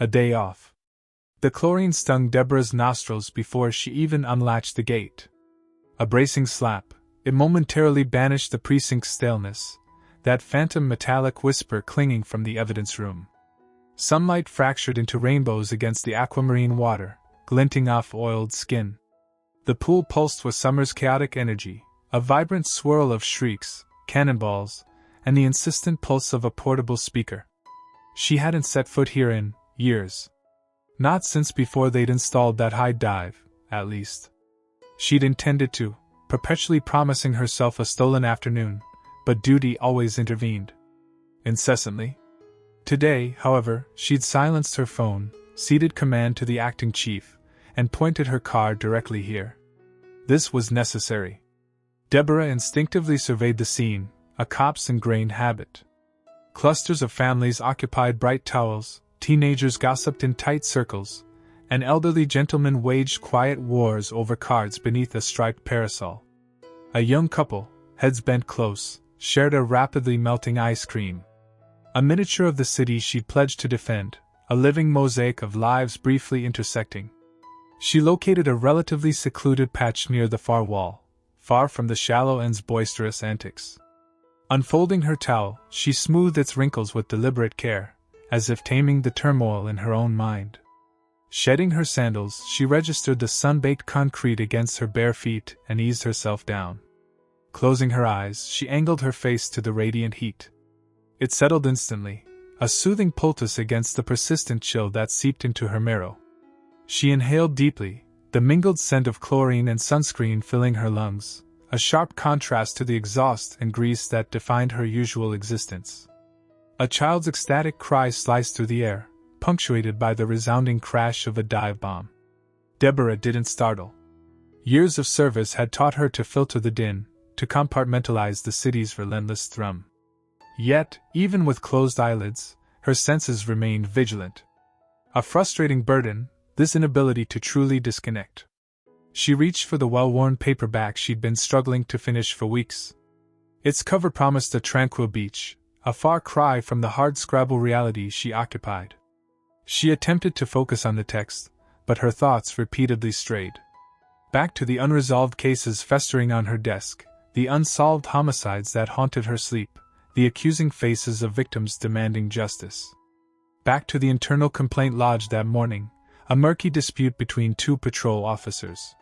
A day off. The chlorine stung Deborah's nostrils before she even unlatched the gate. A bracing slap, it momentarily banished the precinct's staleness, that phantom metallic whisper clinging from the evidence room. Sunlight fractured into rainbows against the aquamarine water, glinting off oiled skin. The pool pulsed with summer's chaotic energy, a vibrant swirl of shrieks, cannonballs, and the insistent pulse of a portable speaker. She hadn't set foot here in years. Not since before they'd installed that high dive, at least. She'd intended to, perpetually promising herself a stolen afternoon, but duty always intervened. Incessantly. Today, however, she'd silenced her phone, ceded command to the acting chief, and pointed her car directly here. This was necessary. Deborah instinctively surveyed the scene, a cop's ingrained habit. Clusters of families occupied bright towels, teenagers gossiped in tight circles, and elderly gentlemen waged quiet wars over cards beneath a striped parasol. A young couple, heads bent close, shared a rapidly melting ice cream. A miniature of the city she'd pledged to defend, a living mosaic of lives briefly intersecting. She located a relatively secluded patch near the far wall, far from the shallow end's boisterous antics. Unfolding her towel, she smoothed its wrinkles with deliberate care, as if taming the turmoil in her own mind. Shedding her sandals, she registered the sun-baked concrete against her bare feet and eased herself down. Closing her eyes, she angled her face to the radiant heat. It settled instantly, a soothing poultice against the persistent chill that seeped into her marrow. She inhaled deeply, the mingled scent of chlorine and sunscreen filling her lungs, a sharp contrast to the exhaust and grease that defined her usual existence. A child's ecstatic cry sliced through the air, punctuated by the resounding crash of a dive bomb. Deborah didn't startle. Years of service had taught her to filter the din, to compartmentalize the city's relentless thrum. Yet, even with closed eyelids, her senses remained vigilant. A frustrating burden, this inability to truly disconnect. She reached for the well-worn paperback she'd been struggling to finish for weeks. Its cover promised a tranquil beach, a far cry from the hardscrabble reality she occupied. She attempted to focus on the text, but her thoughts repeatedly strayed. Back to the unresolved cases festering on her desk, the unsolved homicides that haunted her sleep, the accusing faces of victims demanding justice. Back to the internal complaint lodged that morning, a murky dispute between two patrol officers.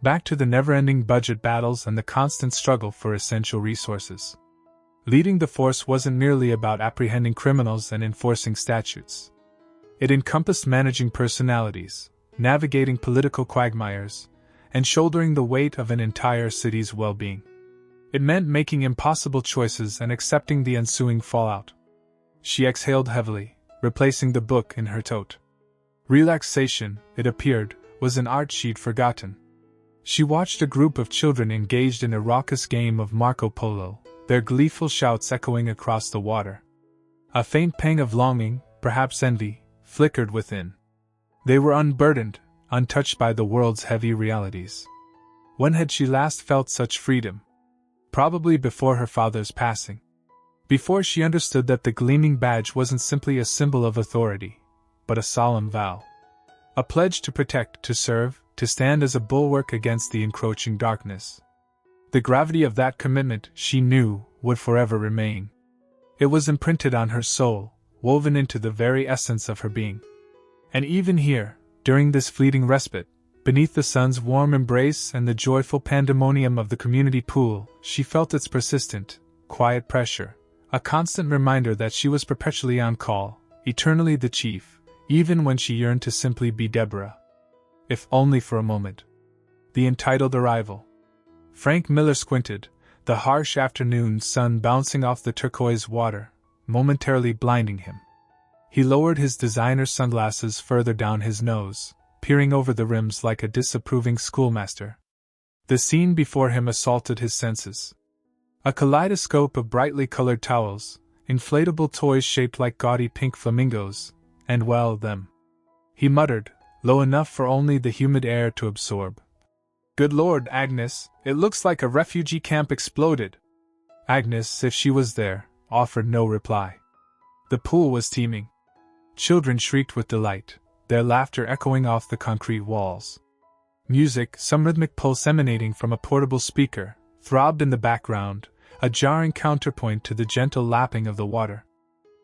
Back to the never-ending budget battles and the constant struggle for essential resources. Leading the force wasn't merely about apprehending criminals and enforcing statutes. It encompassed managing personalities, navigating political quagmires, and shouldering the weight of an entire city's well-being. It meant making impossible choices and accepting the ensuing fallout. She exhaled heavily, replacing the book in her tote. Relaxation, it appeared, was an art she'd forgotten. She watched a group of children engaged in a raucous game of Marco Polo, their gleeful shouts echoing across the water. A faint pang of longing, perhaps envy, flickered within. They were unburdened, untouched by the world's heavy realities. When had she last felt such freedom? Probably before her father's passing. Before she understood that the gleaming badge wasn't simply a symbol of authority, but a solemn vow. A pledge to protect, to serve, to stand as a bulwark against the encroaching darkness. The gravity of that commitment, she knew, would forever remain. It was imprinted on her soul, woven into the very essence of her being. And even here, during this fleeting respite, beneath the sun's warm embrace and the joyful pandemonium of the community pool, she felt its persistent, quiet pressure, a constant reminder that she was perpetually on call, eternally the chief, even when she yearned to simply be Deborah. If only for a moment. The entitled arrival. Frank Miller squinted, the harsh afternoon sun bouncing off the turquoise water, momentarily blinding him. He lowered his designer sunglasses further down his nose, peering over the rims like a disapproving schoolmaster. The scene before him assaulted his senses. A kaleidoscope of brightly colored towels, inflatable toys shaped like gaudy pink flamingos, and well, them. He muttered, low enough for only the humid air to absorb. Good Lord, Agnes, it looks like a refugee camp exploded. Agnes, if she was there, offered no reply. The pool was teeming. Children shrieked with delight, their laughter echoing off the concrete walls. Music, some rhythmic pulse emanating from a portable speaker, throbbed in the background, a jarring counterpoint to the gentle lapping of the water.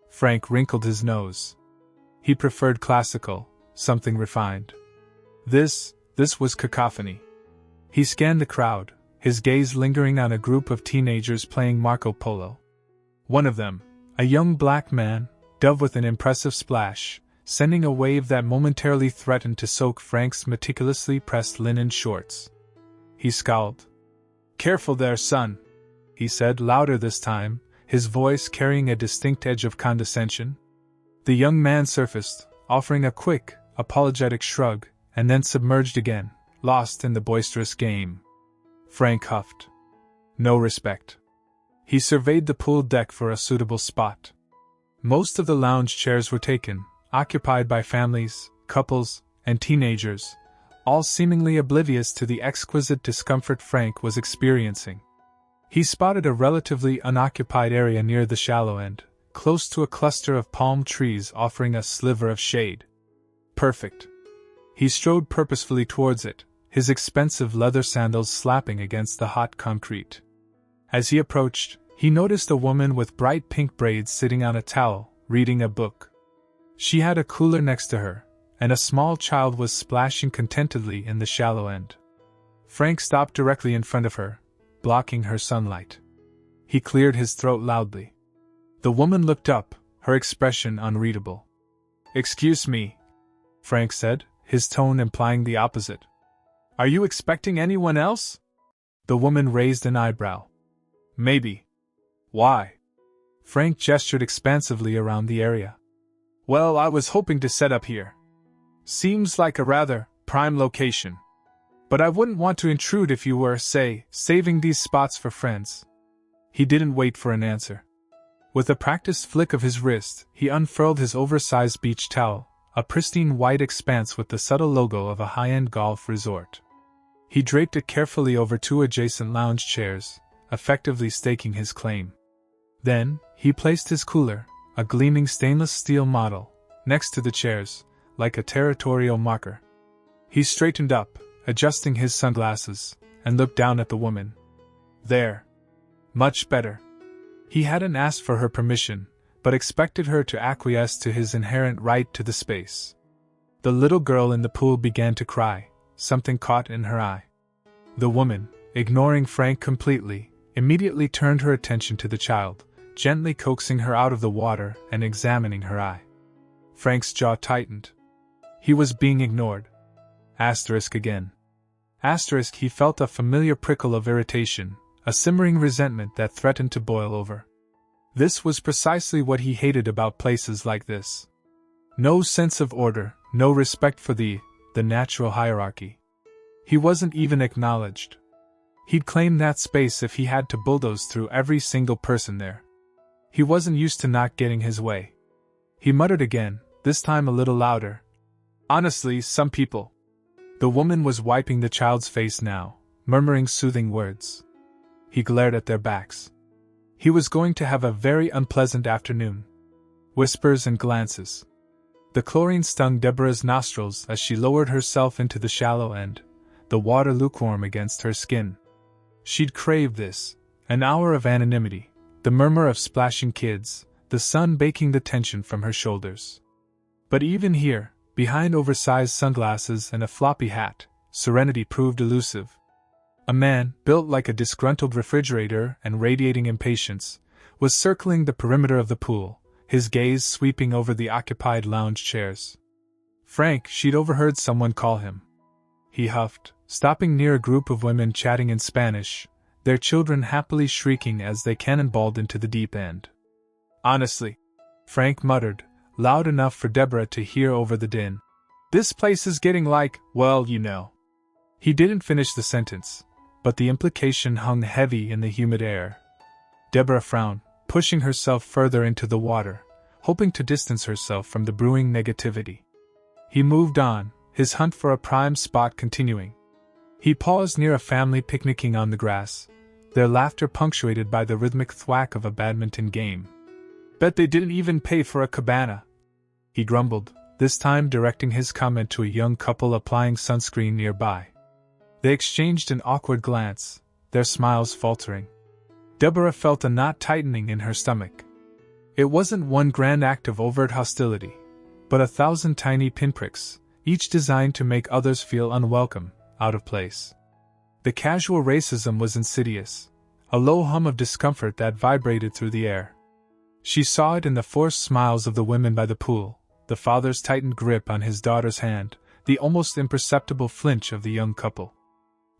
Frank wrinkled his nose. He preferred classical, something refined. This was cacophony. He scanned the crowd, his gaze lingering on a group of teenagers playing Marco Polo. One of them, a young black man, dove with an impressive splash, sending a wave that momentarily threatened to soak Frank's meticulously pressed linen shorts. He scowled. "Careful there, son," he said, louder this time, his voice carrying a distinct edge of condescension. The young man surfaced, offering a quick, apologetic shrug, and then submerged again, lost in the boisterous game. Frank huffed. No respect. He surveyed the pool deck for a suitable spot. Most of the lounge chairs were taken, occupied by families, couples, and teenagers, all seemingly oblivious to the exquisite discomfort Frank was experiencing. He spotted a relatively unoccupied area near the shallow end, close to a cluster of palm trees offering a sliver of shade. Perfect. He strode purposefully towards it, his expensive leather sandals slapping against the hot concrete. As he approached, he noticed a woman with bright pink braids sitting on a towel, reading a book. She had a cooler next to her, and a small child was splashing contentedly in the shallow end. Frank stopped directly in front of her, blocking her sunlight. He cleared his throat loudly. The woman looked up, her expression unreadable. "Excuse me," Frank said, his tone implying the opposite. "Are you expecting anyone else?" The woman raised an eyebrow. "Maybe." "Why?" Frank gestured expansively around the area. "Well, I was hoping to set up here. Seems like a rather prime location. But I wouldn't want to intrude if you were, say, saving these spots for friends." He didn't wait for an answer. With a practiced flick of his wrist, he unfurled his oversized beach towel, a pristine white expanse with the subtle logo of a high-end golf resort. He draped it carefully over two adjacent lounge chairs, effectively staking his claim. Then, he placed his cooler, a gleaming stainless steel model, next to the chairs, like a territorial marker. He straightened up, adjusting his sunglasses, and looked down at the woman. There. Much better. He hadn't asked for her permission, but expected her to acquiesce to his inherent right to the space. The little girl in the pool began to cry, something caught in her eye. The woman, ignoring Frank completely, immediately turned her attention to the child, gently coaxing her out of the water and examining her eye. Frank's jaw tightened. He was being ignored. Asterisk again. Asterisk, he felt a familiar prickle of irritation, a simmering resentment that threatened to boil over. This was precisely what he hated about places like this. No sense of order, no respect for the natural hierarchy. He wasn't even acknowledged. He'd claim that space if he had to bulldoze through every single person there. He wasn't used to not getting his way. He muttered again, this time a little louder. "Honestly, some people." The woman was wiping the child's face now, murmuring soothing words. He glared at their backs. He was going to have a very unpleasant afternoon. Whispers and glances. The chlorine stung Deborah's nostrils as she lowered herself into the shallow end, the water lukewarm against her skin. She'd craved this, an hour of anonymity, the murmur of splashing kids, the sun baking the tension from her shoulders. But even here, behind oversized sunglasses and a floppy hat, serenity proved elusive. A man, built like a disgruntled refrigerator and radiating impatience, was circling the perimeter of the pool, his gaze sweeping over the occupied lounge chairs. Frank, she'd overheard someone call him. He huffed, stopping near a group of women chatting in Spanish, their children happily shrieking as they cannonballed into the deep end. "Honestly," Frank muttered, loud enough for Deborah to hear over the din, "this place is getting like, well, you know." He didn't finish the sentence, but the implication hung heavy in the humid air. Deborah frowned, pushing herself further into the water, hoping to distance herself from the brewing negativity. He moved on, his hunt for a prime spot continuing. He paused near a family picnicking on the grass, their laughter punctuated by the rhythmic thwack of a badminton game. "Bet they didn't even pay for a cabana," he grumbled, this time directing his comment to a young couple applying sunscreen nearby. They exchanged an awkward glance, their smiles faltering. Deborah felt a knot tightening in her stomach. It wasn't one grand act of overt hostility, but 1,000 tiny pinpricks, each designed to make others feel unwelcome, out of place. The casual racism was insidious, a low hum of discomfort that vibrated through the air. She saw it in the forced smiles of the women by the pool, the father's tightened grip on his daughter's hand, the almost imperceptible flinch of the young couple.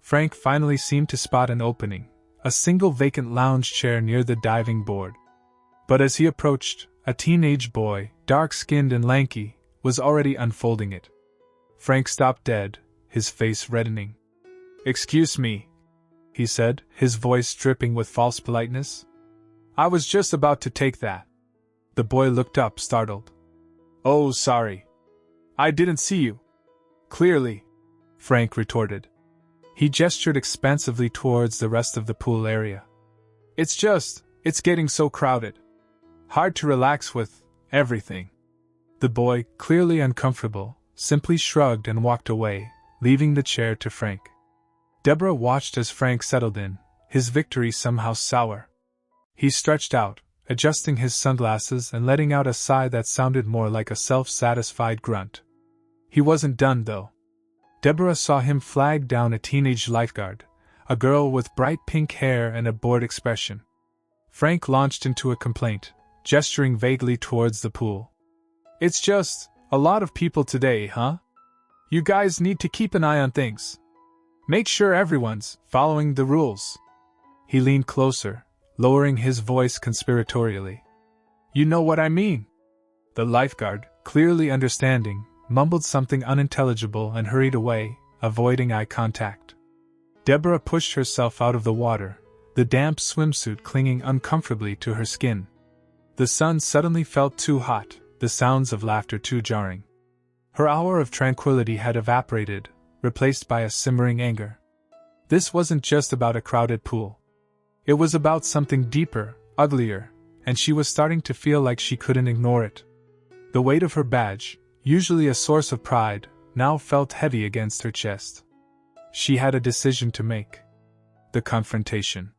Frank finally seemed to spot an opening, a single vacant lounge chair near the diving board. But as he approached, a teenage boy, dark-skinned and lanky, was already unfolding it. Frank stopped dead, his face reddening. "Excuse me," he said, his voice dripping with false politeness. "I was just about to take that." The boy looked up, startled. "Oh, sorry. I didn't see you." "Clearly," Frank retorted. He gestured expansively towards the rest of the pool area. It's getting so crowded. Hard to relax with everything." The boy, clearly uncomfortable, simply shrugged and walked away, leaving the chair to Frank. Deborah watched as Frank settled in, his victory somehow sour. He stretched out, adjusting his sunglasses and letting out a sigh that sounded more like a self-satisfied grunt. He wasn't done, though. Deborah saw him flag down a teenage lifeguard, a girl with bright pink hair and a bored expression. Frank launched into a complaint, gesturing vaguely towards the pool. "It's just a lot of people today, huh? You guys need to keep an eye on things. Make sure everyone's following the rules." He leaned closer, lowering his voice conspiratorially. "You know what I mean." The lifeguard, clearly understanding, mumbled something unintelligible and hurried away, avoiding eye contact. Deborah pushed herself out of the water, the damp swimsuit clinging uncomfortably to her skin. The sun suddenly felt too hot, the sounds of laughter too jarring. Her hour of tranquility had evaporated, replaced by a simmering anger. This wasn't just about a crowded pool. It was about something deeper, uglier, and she was starting to feel like she couldn't ignore it. The weight of her badge, usually a source of pride, now felt heavy against her chest. She had a decision to make. The confrontation.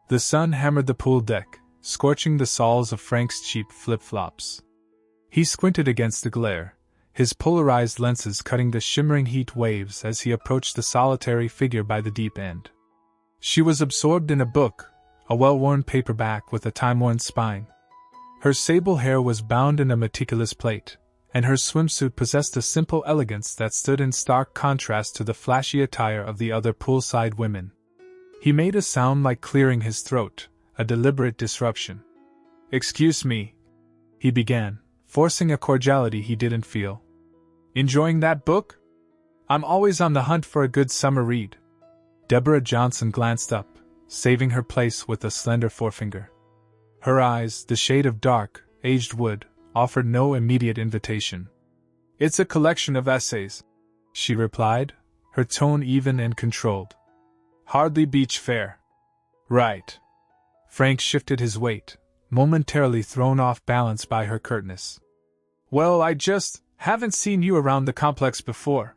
The sun hammered the pool deck, scorching the soles of Frank's cheap flip-flops. He squinted against the glare, his polarized lenses cutting the shimmering heat waves as he approached the solitary figure by the deep end. She was absorbed in a book, a well-worn paperback with a time-worn spine. Her sable hair was bound in a meticulous plait, and her swimsuit possessed a simple elegance that stood in stark contrast to the flashy attire of the other poolside women. He made a sound like clearing his throat, a deliberate disruption. "Excuse me," he began, forcing a cordiality he didn't feel. "Enjoying that book? I'm always on the hunt for a good summer read." Deborah Johnson glanced up, saving her place with a slender forefinger. Her eyes, the shade of dark, aged wood, offered no immediate invitation. "It's a collection of essays," she replied, her tone even and controlled. "Hardly beach fare." "Right." Frank shifted his weight, momentarily thrown off balance by her curtness. "Well, I just haven't seen you around the complex before."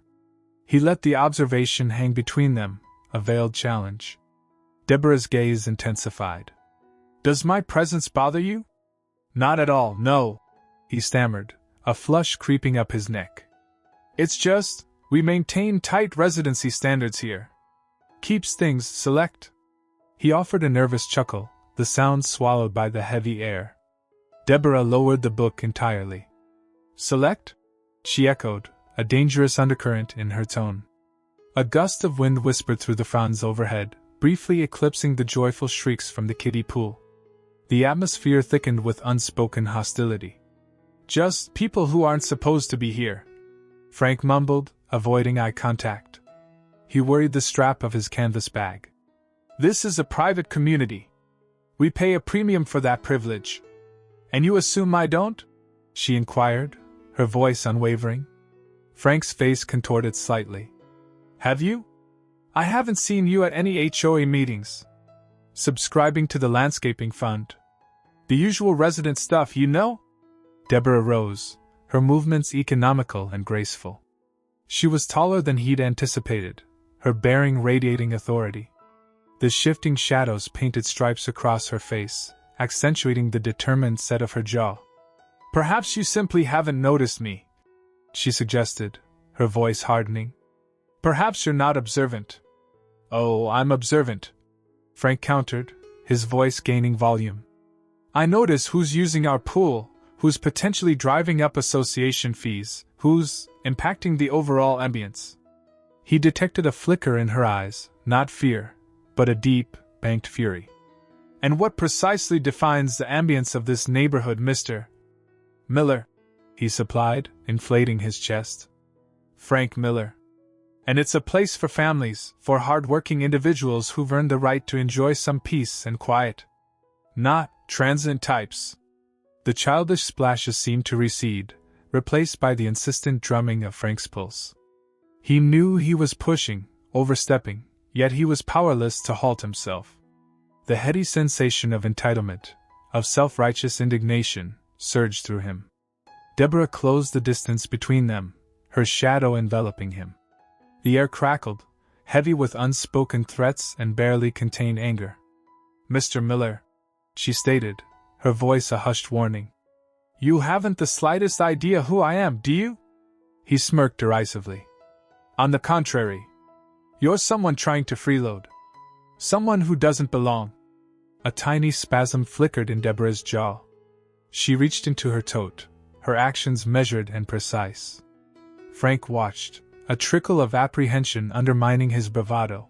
He let the observation hang between them, a veiled challenge. Deborah's gaze intensified. "Does my presence bother you?" "Not at all, no," he stammered, a flush creeping up his neck. "It's just, we maintain tight residency standards here. Keeps things select." He offered a nervous chuckle, the sound swallowed by the heavy air. Deborah lowered the book entirely. "Select?" she echoed, a dangerous undercurrent in her tone. A gust of wind whispered through the fronds overhead, briefly eclipsing the joyful shrieks from the kiddie pool. The atmosphere thickened with unspoken hostility. "Just people who aren't supposed to be here," Frank mumbled, avoiding eye contact. He worried the strap of his canvas bag. "This is a private community. We pay a premium for that privilege. And you assume I don't?" she inquired, her voice unwavering. Frank's face contorted slightly. "Have you? I haven't seen you at any HOA meetings. Subscribing to the landscaping fund. The usual resident stuff, you know?" Deborah rose, her movements economical and graceful. She was taller than he'd anticipated, her bearing radiating authority. The shifting shadows painted stripes across her face, accentuating the determined set of her jaw. "Perhaps you simply haven't noticed me," she suggested, her voice hardening. "Perhaps you're not observant." "Oh, I'm observant," Frank countered, his voice gaining volume. "I notice who's using our pool, who's potentially driving up association fees, who's impacting the overall ambience." He detected a flicker in her eyes, not fear, but a deep, banked fury. "And what precisely defines the ambience of this neighborhood, Mr. Miller?" he supplied, inflating his chest. "Frank Miller. And it's a place for families, for hard-working individuals who've earned the right to enjoy some peace and quiet. Not transient types." The childish splashes seemed to recede, replaced by the insistent drumming of Frank's pulse. He knew he was pushing, overstepping, yet he was powerless to halt himself. The heady sensation of entitlement, of self-righteous indignation, surged through him. Deborah closed the distance between them, her shadow enveloping him. The air crackled, heavy with unspoken threats and barely contained anger. "Mr. Miller," she stated, her voice a hushed warning. "You haven't the slightest idea who I am, do you?" He smirked derisively. "On the contrary. You're someone trying to freeload. Someone who doesn't belong." A tiny spasm flickered in Deborah's jaw. She reached into her tote, her actions measured and precise. Frank watched, a trickle of apprehension undermining his bravado.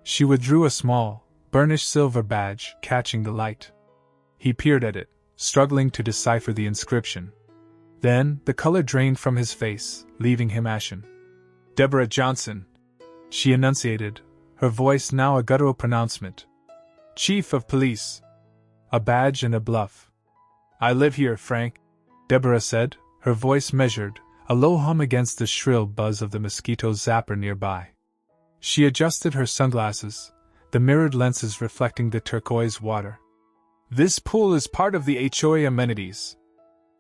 She withdrew a small, burnished silver badge, catching the light. He peered at it, struggling to decipher the inscription. Then, the color drained from his face, leaving him ashen. "Deborah Johnson," she enunciated, her voice now a guttural pronouncement. "Chief of Police." A badge and a bluff. "I live here, Frank," Deborah said, her voice measured, a low hum against the shrill buzz of the mosquito zapper nearby. She adjusted her sunglasses, the mirrored lenses reflecting the turquoise water. "This pool is part of the HOA amenities.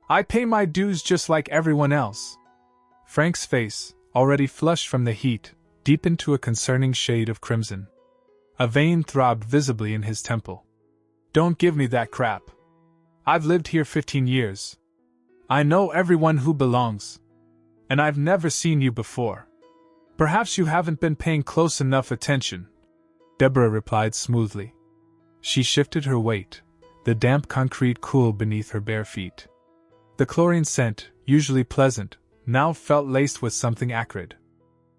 I pay my dues just like everyone else." Frank's face, already flushed from the heat, deepened to a concerning shade of crimson. A vein throbbed visibly in his temple. "Don't give me that crap. I've lived here 15 years. I know everyone who belongs. And I've never seen you before. Perhaps you haven't been paying close enough attention," Deborah replied smoothly. She shifted her weight, the damp concrete cool beneath her bare feet. The chlorine scent, usually pleasant, now felt laced with something acrid.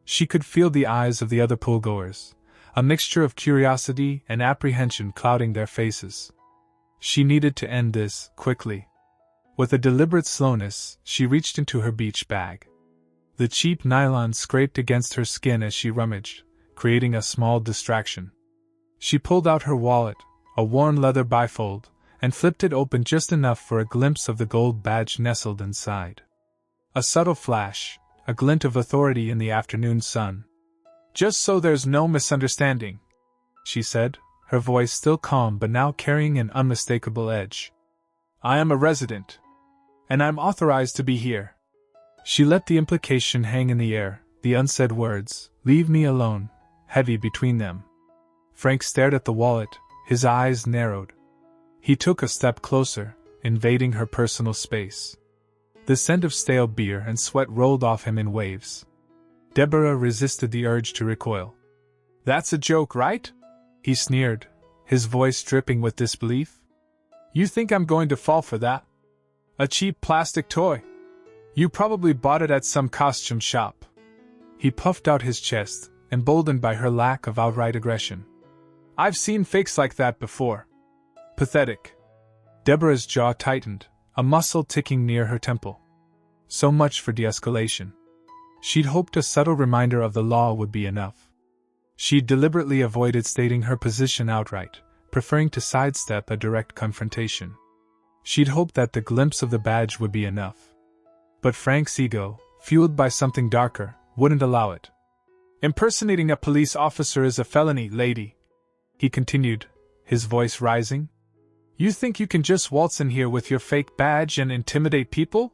She could feel the eyes of the other pool-goers, a mixture of curiosity and apprehension clouding their faces. She needed to end this, quickly. With a deliberate slowness, she reached into her beach bag. The cheap nylon scraped against her skin as she rummaged, creating a small distraction. She pulled out her wallet, a worn leather bifold, and flipped it open just enough for a glimpse of the gold badge nestled inside. A subtle flash, a glint of authority in the afternoon sun. "Just so there's no misunderstanding," she said, her voice still calm but now carrying an unmistakable edge. "I am a resident. And I'm authorized to be here." She let the implication hang in the air, the unsaid words, "Leave me alone," heavy between them. Frank stared at the wallet, his eyes narrowed. He took a step closer, invading her personal space. The scent of stale beer and sweat rolled off him in waves. Deborah resisted the urge to recoil. "That's a joke, right?" he sneered, his voice dripping with disbelief. "You think I'm going to fall for that? A cheap plastic toy? You probably bought it at some costume shop." He puffed out his chest, emboldened by her lack of outright aggression. "I've seen fakes like that before. Pathetic." Deborah's jaw tightened, a muscle ticking near her temple. So much for de-escalation. She'd hoped a subtle reminder of the law would be enough. She'd deliberately avoided stating her position outright, preferring to sidestep a direct confrontation. She'd hoped that the glimpse of the badge would be enough. But Frank's ego, fueled by something darker, wouldn't allow it. "Impersonating a police officer is a felony, lady," he continued, his voice rising. "You think you can just waltz in here with your fake badge and intimidate people?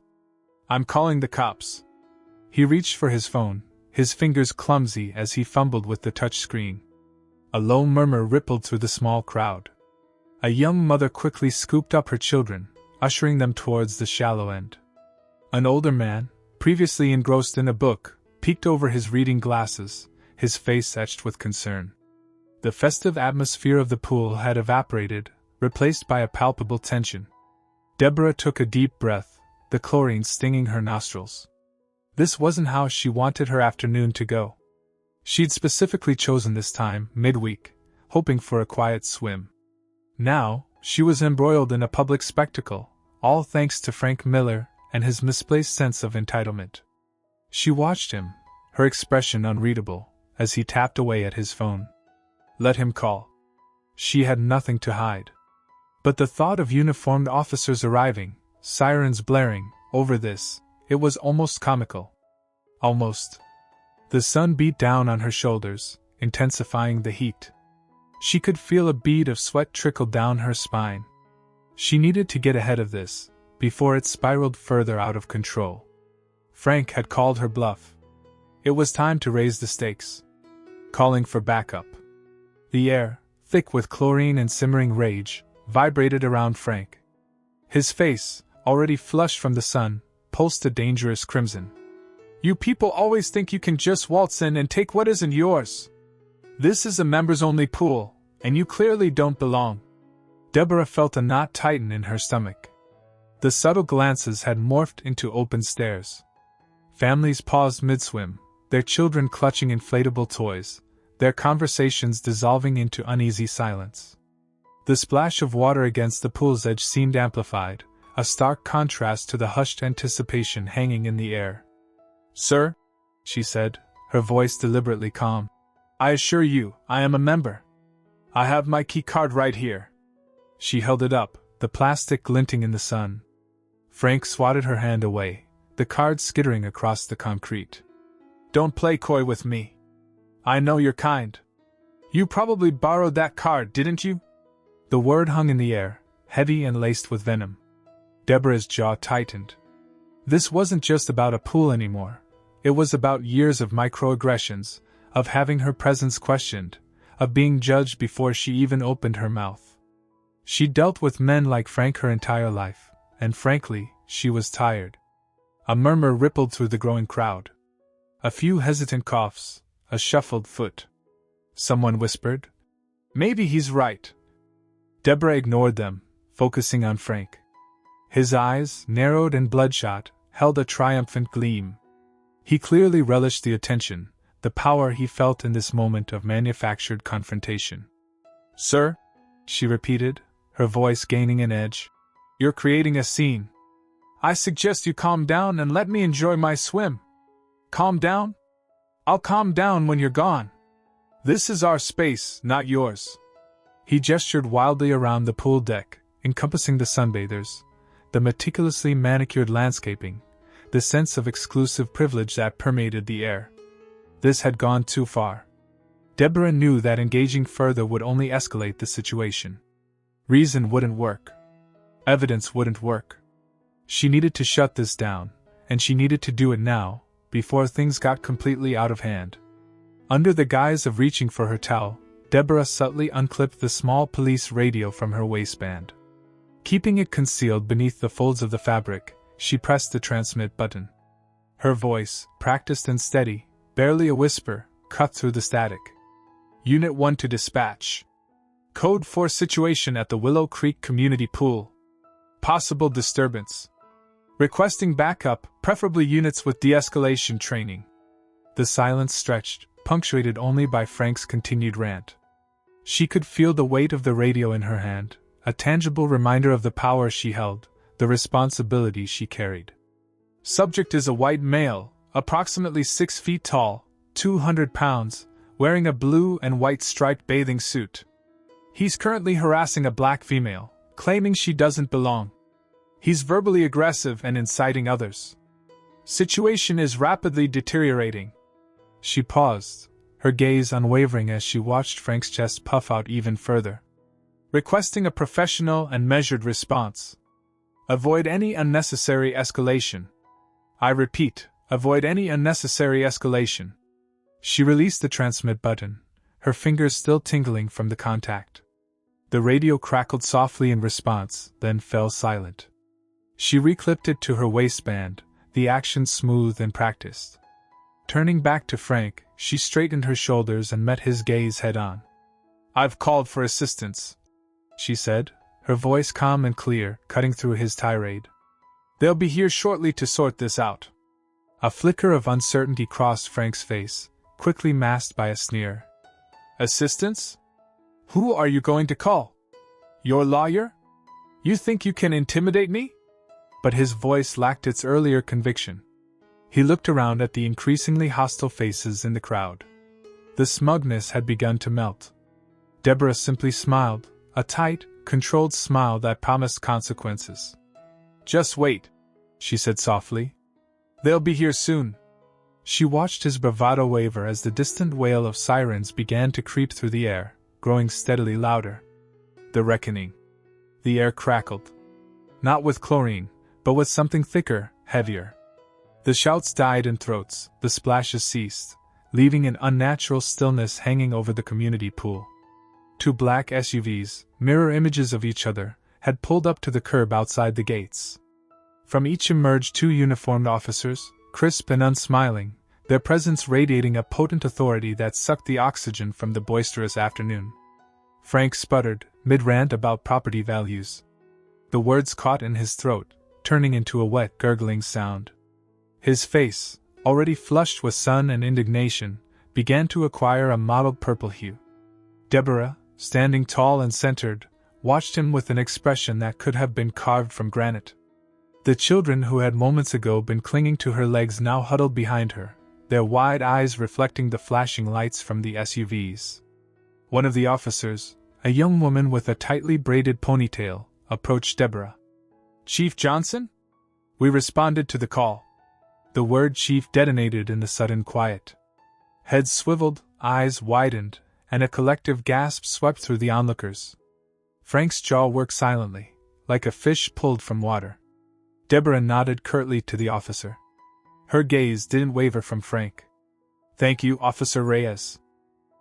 I'm calling the cops. He reached for his phone, his fingers clumsy as he fumbled with the touch screen. A low murmur rippled through the small crowd. A young mother quickly scooped up her children, ushering them towards the shallow end. An older man, previously engrossed in a book, peeked over his reading glasses, his face etched with concern. The festive atmosphere of the pool had evaporated, replaced by a palpable tension. Deborah took a deep breath, the chlorine stinging her nostrils. This wasn't how she wanted her afternoon to go. She'd specifically chosen this time, midweek, hoping for a quiet swim. Now, she was embroiled in a public spectacle, all thanks to Frank Miller and his misplaced sense of entitlement. She watched him, her expression unreadable, as he tapped away at his phone. Let him call. She had nothing to hide. But the thought of uniformed officers arriving, sirens blaring, over this, it was almost comical. Almost. The sun beat down on her shoulders, intensifying the heat. She could feel a bead of sweat trickle down her spine. She needed to get ahead of this, before it spiraled further out of control. Frank had called her bluff. It was time to raise the stakes. Calling for backup. The air, thick with chlorine and simmering rage, vibrated around Frank. His face, already flushed from the sun, pulsed a dangerous crimson. You people always think you can just waltz in and take what isn't yours. This is a members-only pool, and you clearly don't belong. Deborah felt a knot tighten in her stomach. The subtle glances had morphed into open stares. Families paused mid-swim, their children clutching inflatable toys, their conversations dissolving into uneasy silence. The splash of water against the pool's edge seemed amplified, a stark contrast to the hushed anticipation hanging in the air. Sir, she said, her voice deliberately calm. I assure you, I am a member. I have my key card right here. She held it up, the plastic glinting in the sun. Frank swatted her hand away, the card skittering across the concrete. Don't play coy with me. I know you're kind. You probably borrowed that card, didn't you? The word hung in the air, heavy and laced with venom. Deborah's jaw tightened. This wasn't just about a pool anymore. It was about years of microaggressions, of having her presence questioned, of being judged before she even opened her mouth. She dealt with men like Frank her entire life, and frankly, she was tired. A murmur rippled through the growing crowd. A few hesitant coughs, a shuffled foot. Someone whispered, "Maybe he's right." Deborah ignored them, focusing on Frank. His eyes, narrowed and bloodshot, held a triumphant gleam. He clearly relished the attention, the power he felt in this moment of manufactured confrontation. "Sir," she repeated, her voice gaining an edge, "you're creating a scene. I suggest you calm down and let me enjoy my swim." "Calm down? I'll calm down when you're gone. This is our space, not yours." He gestured wildly around the pool deck, encompassing the sunbathers, the meticulously manicured landscaping, the sense of exclusive privilege that permeated the air. This had gone too far. Deborah knew that engaging further would only escalate the situation. Reason wouldn't work. Evidence wouldn't work. She needed to shut this down, and she needed to do it now, before things got completely out of hand. Under the guise of reaching for her towel, Deborah subtly unclipped the small police radio from her waistband. Keeping it concealed beneath the folds of the fabric, she pressed the transmit button. Her voice, practiced and steady, barely a whisper, cut through the static. Unit 1 to dispatch. Code 4 situation at the Willow Creek Community Pool. Possible disturbance. Requesting backup, preferably units with de-escalation training. The silence stretched, punctuated only by Frank's continued rant. She could feel the weight of the radio in her hand, a tangible reminder of the power she held, the responsibility she carried. Subject is a white male, approximately 6 feet tall, 200 pounds, wearing a blue and white striped bathing suit. He's currently harassing a black female, claiming she doesn't belong. He's verbally aggressive and inciting others. Situation is rapidly deteriorating. She paused, her gaze unwavering as she watched Frank's chest puff out even further. Requesting a professional and measured response. Avoid any unnecessary escalation. I repeat, avoid any unnecessary escalation. She released the transmit button, her fingers still tingling from the contact. The radio crackled softly in response, then fell silent. She reclipped it to her waistband, the action smooth and practiced. Turning back to Frank, she straightened her shoulders and met his gaze head-on. I've called for assistance, she said, her voice calm and clear, cutting through his tirade. They'll be here shortly to sort this out. A flicker of uncertainty crossed Frank's face, quickly masked by a sneer. Assistance? Who are you going to call? Your lawyer? You think you can intimidate me? But his voice lacked its earlier conviction. He looked around at the increasingly hostile faces in the crowd. The smugness had begun to melt. Deborah simply smiled, a tight, controlled smile that promised consequences. Just wait, she said softly. They'll be here soon. She watched his bravado waver as the distant wail of sirens began to creep through the air, growing steadily louder. The reckoning. The air crackled. Not with chlorine, but with something thicker, heavier. The shouts died in throats, the splashes ceased, leaving an unnatural stillness hanging over the community pool. Two black SUVs, mirror images of each other, had pulled up to the curb outside the gates. From each emerged two uniformed officers, crisp and unsmiling, their presence radiating a potent authority that sucked the oxygen from the boisterous afternoon. Frank sputtered, mid-rant about property values. The words caught in his throat, turning into a wet, gurgling sound. His face, already flushed with sun and indignation, began to acquire a mottled purple hue. Deborah, standing tall and centered, watched him with an expression that could have been carved from granite. The children who had moments ago been clinging to her legs now huddled behind her, their wide eyes reflecting the flashing lights from the SUVs. One of the officers, a young woman with a tightly braided ponytail, approached Deborah. Chief Johnson? We responded to the call. The word chief detonated in the sudden quiet. Heads swiveled, eyes widened, and a collective gasp swept through the onlookers. Frank's jaw worked silently, like a fish pulled from water. Deborah nodded curtly to the officer. Her gaze didn't waver from Frank. Thank you, Officer Reyes.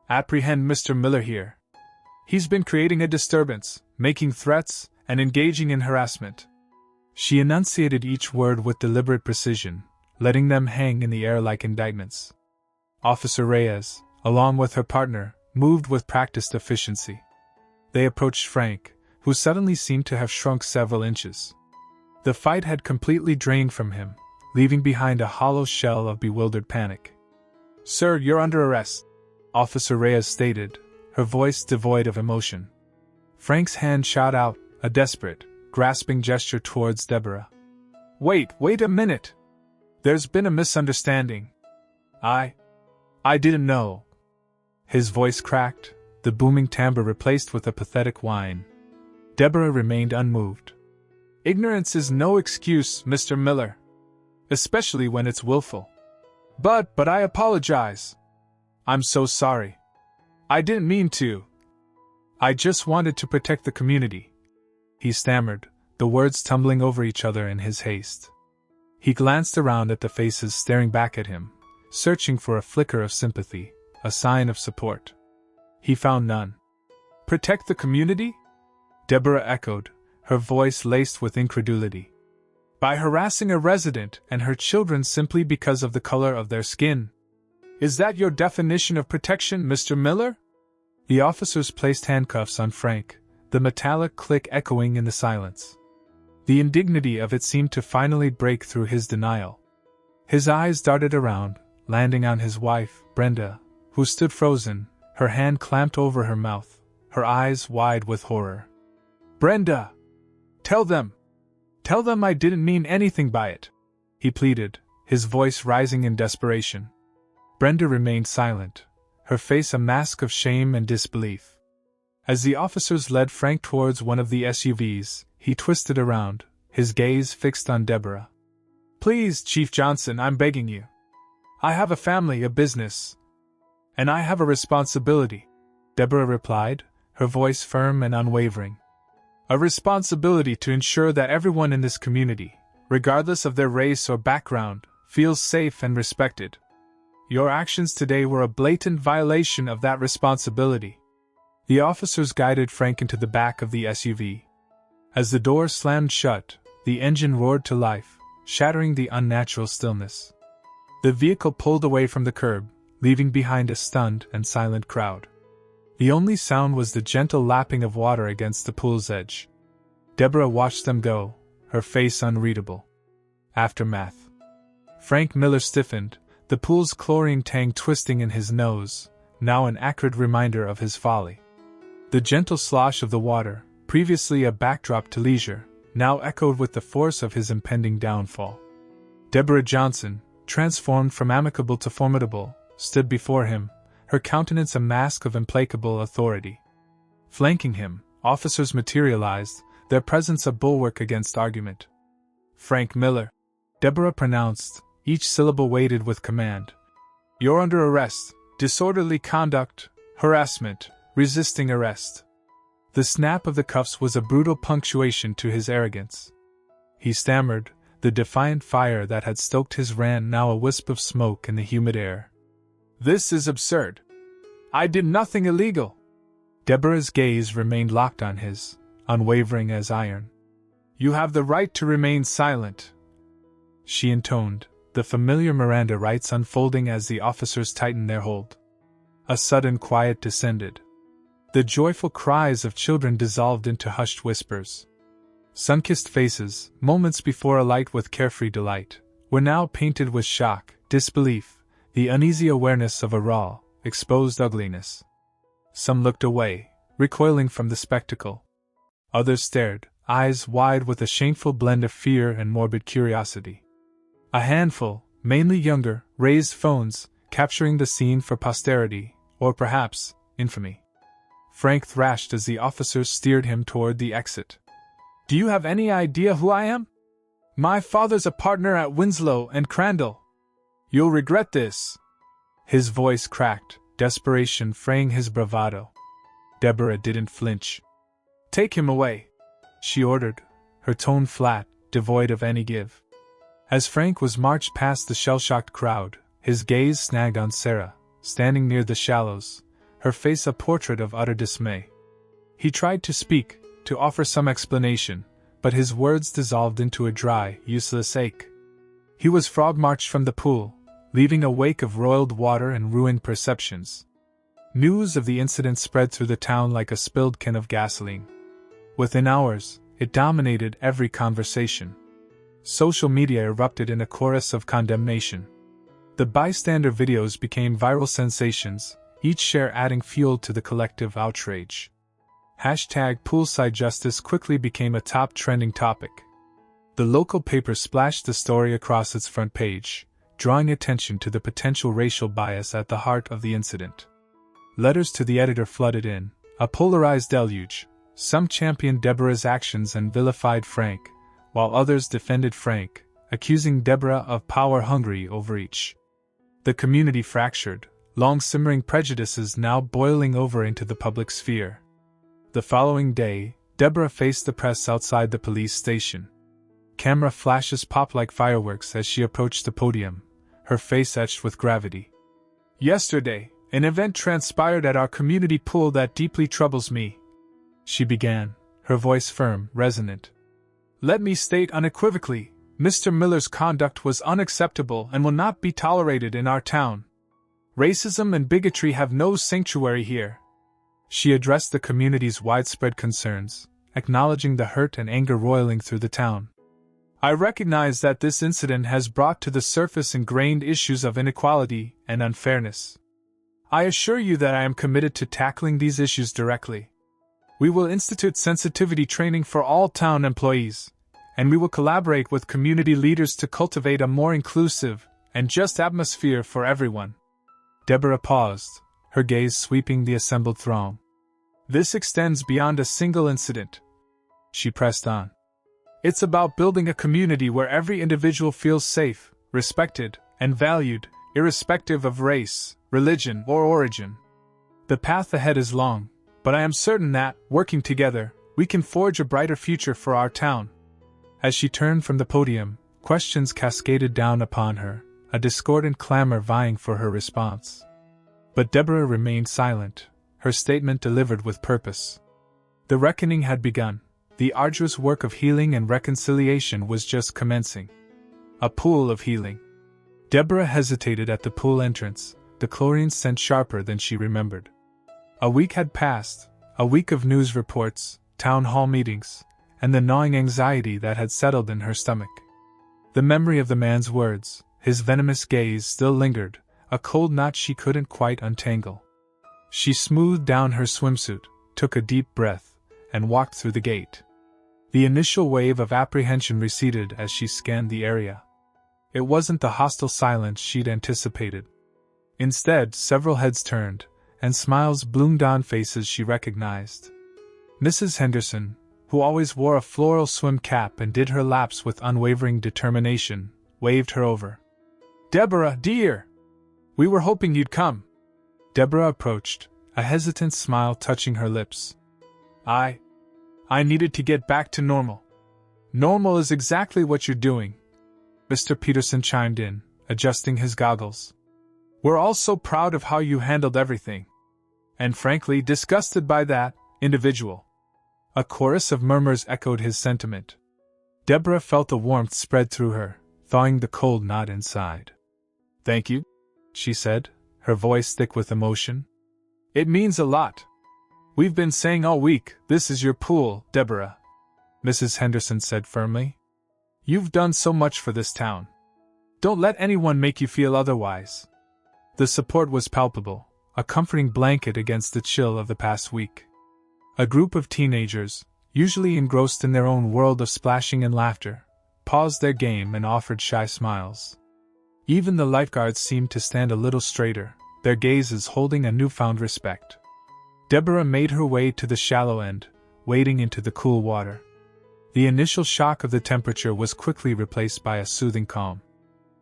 Apprehend Mr. Miller here. He's been creating a disturbance, making threats, and engaging in harassment. She enunciated each word with deliberate precision, letting them hang in the air like indictments. Officer Reyes, along with her partner, moved with practiced efficiency. They approached Frank, who suddenly seemed to have shrunk several inches. The fight had completely drained from him, leaving behind a hollow shell of bewildered panic. Sir, you're under arrest, Officer Reyes stated, her voice devoid of emotion. Frank's hand shot out, a desperate, grasping gesture towards Deborah. Wait a minute! There's been a misunderstanding. I didn't know. His voice cracked, the booming timbre replaced with a pathetic whine. Deborah remained unmoved. Ignorance is no excuse, Mr. Miller. Especially when it's willful. But I apologize. I'm so sorry. I didn't mean to. I just wanted to protect the community. He stammered, the words tumbling over each other in his haste. He glanced around at the faces staring back at him, searching for a flicker of sympathy, a sign of support. He found none. Protect the community? Deborah echoed, her voice laced with incredulity. By harassing a resident and her children simply because of the color of their skin. Is that your definition of protection, Mr. Miller? The officers placed handcuffs on Frank, the metallic click echoing in the silence. The indignity of it seemed to finally break through his denial. His eyes darted around, landing on his wife, Brenda, who stood frozen, her hand clamped over her mouth, her eyes wide with horror. Brenda! Tell them I didn't mean anything by it, he pleaded, his voice rising in desperation. Brenda remained silent, her face a mask of shame and disbelief. As the officers led Frank towards one of the SUVs, he twisted around, his gaze fixed on Deborah. Please, Chief Johnson, I'm begging you. I have a family, a business. And I have a responsibility, Deborah replied, her voice firm and unwavering. A responsibility to ensure that everyone in this community, regardless of their race or background, feels safe and respected. Your actions today were a blatant violation of that responsibility. The officers guided Frank into the back of the SUV. As the door slammed shut, the engine roared to life, shattering the unnatural stillness. The vehicle pulled away from the curb, leaving behind a stunned and silent crowd. The only sound was the gentle lapping of water against the pool's edge. Deborah watched them go, her face unreadable. Aftermath. Frank Miller stiffened, the pool's chlorine tang twisting in his nose, now an acrid reminder of his folly. The gentle slosh of the water, previously a backdrop to leisure, now echoed with the force of his impending downfall. Deborah Johnson, transformed from amicable to formidable, stood before him, her countenance a mask of implacable authority. Flanking him, officers materialized, their presence a bulwark against argument. "Frank Miller," Deborah pronounced, each syllable weighted with command. "You're under arrest, disorderly conduct, harassment, resisting arrest." The snap of the cuffs was a brutal punctuation to his arrogance. He stammered, the defiant fire that had stoked his rant now a wisp of smoke in the humid air. "This is absurd. I did nothing illegal." Deborah's gaze remained locked on his, unwavering as iron. "You have the right to remain silent," she intoned, the familiar Miranda rights unfolding as the officers tightened their hold. A sudden quiet descended. The joyful cries of children dissolved into hushed whispers. Sun-kissed faces, moments before alight with carefree delight, were now painted with shock, disbelief, the uneasy awareness of a raw, exposed ugliness. Some looked away, recoiling from the spectacle. Others stared, eyes wide with a shameful blend of fear and morbid curiosity. A handful, mainly younger, raised phones, capturing the scene for posterity, or perhaps, infamy. Frank thrashed as the officers steered him toward the exit. "Do you have any idea who I am? My father's a partner at Winslow and Crandall. You'll regret this." His voice cracked, desperation fraying his bravado. Deborah didn't flinch. "Take him away," she ordered, her tone flat, devoid of any give. As Frank was marched past the shell-shocked crowd, his gaze snagged on Sarah, standing near the shallows, her face a portrait of utter dismay. He tried to speak, to offer some explanation, but his words dissolved into a dry, useless ache. He was frog-marched from the pool, leaving a wake of roiled water and ruined perceptions. News of the incident spread through the town like a spilled can of gasoline. Within hours, it dominated every conversation. Social media erupted in a chorus of condemnation. The bystander videos became viral sensations, each share adding fuel to the collective outrage. #poolside justice quickly became a top trending topic. The local paper splashed the story across its front page, drawing attention to the potential racial bias at the heart of the incident. Letters to the editor flooded in, a polarized deluge. Some championed Deborah's actions and vilified Frank, while others defended Frank, accusing Deborah of power-hungry overreach. The community fractured, long-simmering prejudices now boiling over into the public sphere. The following day, Deborah faced the press outside the police station. Camera flashes popped like fireworks as she approached the podium, her face etched with gravity. "Yesterday, an event transpired at our community pool that deeply troubles me," she began, her voice firm, resonant. "Let me state unequivocally, Mr. Miller's conduct was unacceptable and will not be tolerated in our town. Racism and bigotry have no sanctuary here." She addressed the community's widespread concerns, acknowledging the hurt and anger roiling through the town. "I recognize that this incident has brought to the surface ingrained issues of inequality and unfairness. I assure you that I am committed to tackling these issues directly. We will institute sensitivity training for all town employees, and we will collaborate with community leaders to cultivate a more inclusive and just atmosphere for everyone." Deborah paused, her gaze sweeping the assembled throng. "This extends beyond a single incident," she pressed on. "It's about building a community where every individual feels safe, respected, and valued, irrespective of race, religion, or origin. The path ahead is long, but I am certain that, working together, we can forge a brighter future for our town." As she turned from the podium, Questions cascaded down upon her, a discordant clamor vying for her response. But Deborah remained silent, her statement delivered with purpose. The reckoning had begun. The arduous work of healing and reconciliation was just commencing. A pool of healing. Deborah hesitated at the pool entrance, the chlorine scent sharper than she remembered. A week had passed, a week of news reports, town hall meetings, and the gnawing anxiety that had settled in her stomach. The memory of the man's words, his venomous gaze still lingered, a cold knot she couldn't quite untangle. She smoothed down her swimsuit, took a deep breath, and walked through the gate. The initial wave of apprehension receded as she scanned the area. It wasn't the hostile silence she'd anticipated. Instead, several heads turned, and smiles bloomed on faces she recognized. Mrs. Henderson, who always wore a floral swim cap and did her laps with unwavering determination, waved her over. "Deborah, dear! We were hoping you'd come." Deborah approached, a hesitant smile touching her lips. I needed to get back to normal." "Normal is exactly what you're doing," Mr. Peterson chimed in, adjusting his goggles. "We're all so proud of how you handled everything. And frankly disgusted by that individual." A chorus of murmurs echoed his sentiment. Deborah felt a warmth spread through her, thawing the cold knot inside. "Thank you," she said, her voice thick with emotion. "It means a lot. We've been saying all week, this is your pool, Deborah," Mrs. Henderson said firmly. "You've done so much for this town. Don't let anyone make you feel otherwise." The support was palpable, a comforting blanket against the chill of the past week. A group of teenagers, usually engrossed in their own world of splashing and laughter, paused their game and offered shy smiles. Even the lifeguards seemed to stand a little straighter, their gazes holding a newfound respect. Deborah made her way to the shallow end, wading into the cool water. The initial shock of the temperature was quickly replaced by a soothing calm.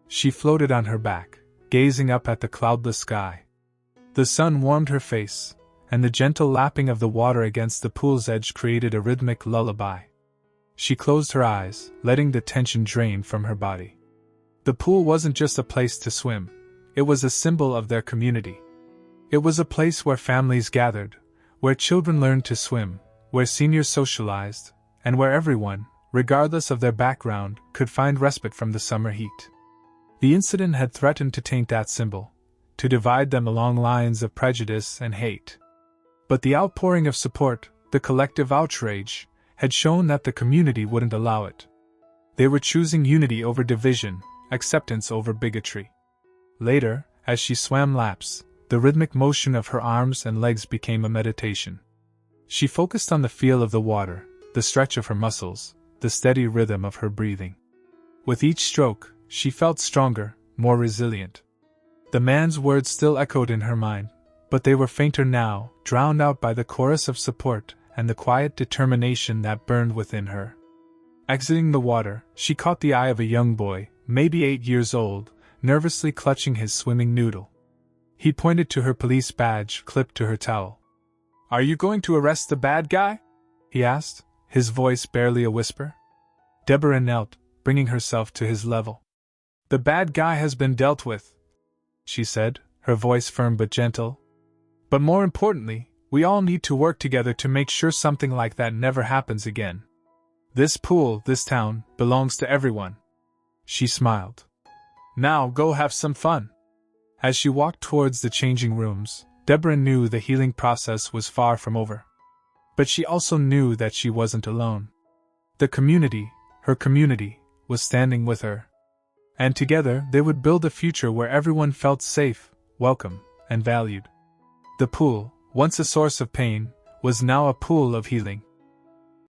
She floated on her back, gazing up at the cloudless sky. The sun warmed her face, and the gentle lapping of the water against the pool's edge created a rhythmic lullaby. She closed her eyes, letting the tension drain from her body. The pool wasn't just a place to swim, it was a symbol of their community. It was a place where families gathered, where children learned to swim, where seniors socialized, and where everyone, regardless of their background, could find respite from the summer heat. The incident had threatened to taint that symbol, to divide them along lines of prejudice and hate. But the outpouring of support, the collective outrage, had shown that the community wouldn't allow it. They were choosing unity over division, acceptance over bigotry. Later, as she swam laps, the rhythmic motion of her arms and legs became a meditation. She focused on the feel of the water, the stretch of her muscles, the steady rhythm of her breathing. With each stroke, she felt stronger, more resilient. The man's words still echoed in her mind, but they were fainter now, drowned out by the chorus of support and the quiet determination that burned within her. Exiting the water, she caught the eye of a young boy, maybe 8 years old, nervously clutching his swimming noodle. He pointed to her police badge clipped to her towel. "Are you going to arrest the bad guy?" he asked, his voice barely a whisper. Deborah knelt, bringing herself to his level. "The bad guy has been dealt with," she said, her voice firm but gentle. "But more importantly, we all need to work together to make sure something like that never happens again. This pool, this town, belongs to everyone." She smiled. "Now go have some fun." As she walked towards the changing rooms, Deborah knew the healing process was far from over. But she also knew that she wasn't alone. The community, her community, was standing with her. And together they would build a future where everyone felt safe, welcome, and valued. The pool, once a source of pain, was now a pool of healing.